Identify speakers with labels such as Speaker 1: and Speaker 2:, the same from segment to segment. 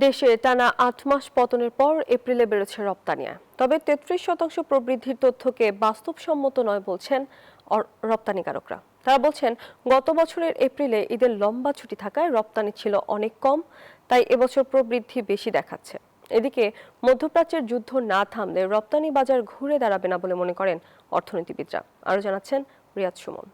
Speaker 1: দেশে টানা ৮ মাস পতনের পর এপ্রিলে বেড়েছে রপ্তানি আয়। তবে ৩৩% প্রবৃদ্ধির তথ্যকে বাস্তবসম্মত নয় বলছেন রপ্তানিকারকরা। তারা বলছেন, গত বছরের এপ্রিলে ঈদের লম্বা ছুটি থাকায় রপ্তানি ছিল অনেক কম, তাই এবছর প্রবৃদ্ধি বেশি দেখাচ্ছে। এদিকে মধ্যপ্রাচ্যের যুদ্ধ না থামলে রপ্তানি বাজার ঘুরে দাঁড়াবে না বলে মনে করেন অর্থনীতিবিদরা। আরও জানাচ্ছেন রিয়াদ সুমন।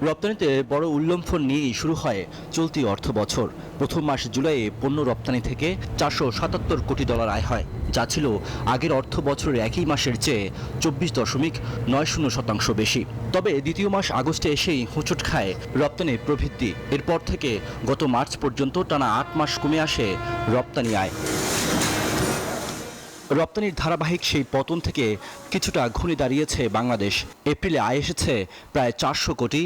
Speaker 2: রপ্তানিতে বড় উল্লম্ফন নিয়েই শুরু হয় চলতি অর্থ বছর। প্রথম মাস জুলাইয়ে পণ্য রপ্তানি থেকে $477 কোটি আয় হয়, যা ছিল আগের অর্থ বছরের একই মাসের চেয়ে 24.90% বেশি। তবে দ্বিতীয় মাস আগস্টে এসেই হোঁচট খায় রপ্তানি প্রবৃদ্ধি। এরপর থেকে গত মার্চ পর্যন্ত টানা ৮ মাস কমে আসে রপ্তানি আয়। রপ্তানির ধারাবাহিক সেই পতন থেকে কিছুটা ঘুরে দাঁড়িয়েছে বাংলাদেশ। এপ্রিলে আয় এসেছে প্রায় $400.99 কোটি,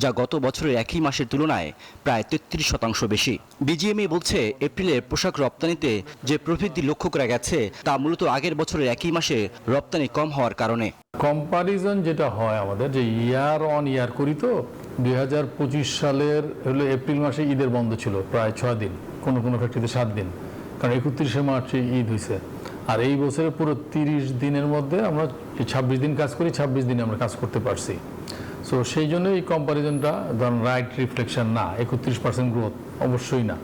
Speaker 2: যা গত বছরের একই মাসের তুলনায় প্রায় 33% বেশি। বিজিএমই বলছে, এপ্রিলে পোশাক রপ্তানিতে যে প্রবৃদ্ধি লক্ষ্য করা গেছে তা মূলত আগের বছরের একই মাসে রপ্তানি কম হওয়ার কারণে।
Speaker 3: কম্পারিজন যেটা হয় আমাদের, যে ইয়ার অন ইয়ার করি, তো 2025 সালের হলো এপ্রিল মাসে ঈদের বন্ধ ছিল প্রায় 6 দিন, কোনো কোনো ফ্যাক্টরিতে 7 দিন, কারণ 31শে মার্চে ঈদ হয়েছে। আর এই বছরের পুরো 30 দিনের মধ্যে আমরা 26 দিন কাজ করি, 26 দিনে আমরা কাজ করতে পারছি। সো সেই জন্য এই কম্পারিজনটা ধরুন রাইট রিফ্লেকশন না, 31% গ্রোথ অবশ্যই না।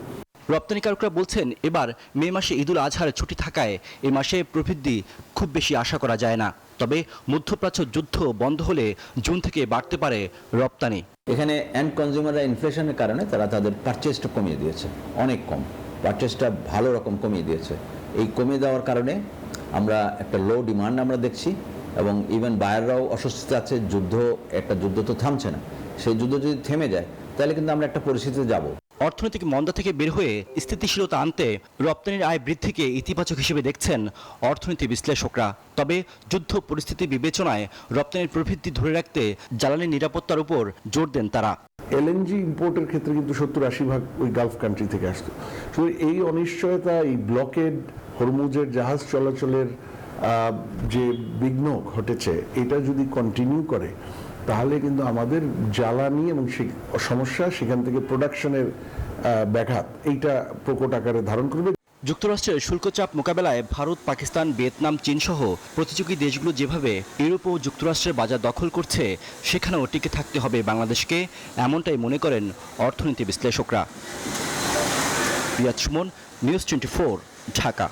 Speaker 2: রপ্তানিকারকরা বলছেন, এবার মে মাসে ঈদুল আজহার ছুটি থাকায় এ মাসে প্রবৃদ্ধি খুব বেশি আশা করা যায় না। তবে মধ্যপ্রাচ্য যুদ্ধ বন্ধ হলে জুন থেকে বাড়তে পারে রপ্তানি।
Speaker 4: এখানে এন্ড কনজিউমাররা ইনফ্লেশনের কারণে তারা তাদের পারচেজটা কমিয়ে দিয়েছে, অনেক কম, পারচেজটা ভালো রকম কমিয়ে দিয়েছে। এই কমিয়ে দেওয়ার কারণে আমরা একটা লো ডিমান্ড আমরা দেখছি, এবং ইভেন বায়াররাও অস্বস্তিতে আছে। যুদ্ধ তো থামছে না, সেই যুদ্ধ যদি থেমে যায় তাহলে কিন্তু আমরা একটা পরিস্থিতিতে যাব।
Speaker 2: অর্থনৈতিক মন্দা থেকে বের হয়ে স্থিতিশীলতা আনতে রপ্তানির আয় বৃদ্ধিকে ইতিবাচক হিসেবে দেখছেন অর্থনীতি বিশ্লেষকরা। তবে যুদ্ধ পরিস্থিতি বিবেচনায় রপ্তানির প্রবৃদ্ধি ধরে রাখতে জ্বালানি নিরাপত্তার উপর জোর দেন তারা।
Speaker 5: এলএনজি ইম্পোর্টের ক্ষেত্রে কিন্তু 70-80% ওই গালফ কান্ট্রি থেকে আসতো। শুধু এই অনিশ্চয়তা, এই ব্লকেড, হরমুজের জাহাজ চলাচলের যে বিঘ্ন ঘটেছে, এটা যদি কন্টিনিউ করে তাহলে কিন্তু আমাদের জ্বালানি এবং সমস্যা, সেখান থেকে প্রোডাকশনের ব্যাঘাত, এইটা প্রকট আকারে ধারণ করবে।
Speaker 2: যুক্তরাষ্ট্রের শুল্ক চাপ মোকাবেলায় ভারত, পাকিস্তান, ভিয়েতনাম, চীন সহ প্রতিযোগী দেশগুলো যেভাবে ইউরোপ ও যুক্তরাষ্ট্রের বাজার দখল করছে, সেখানেও টিকে থাকতে হবে বাংলাদেশকে, এমনটাই মনে করেন অর্থনীতি বিশ্লেষকরা। রিয়াদ সুমন, নিউজ 24, ঢাকা।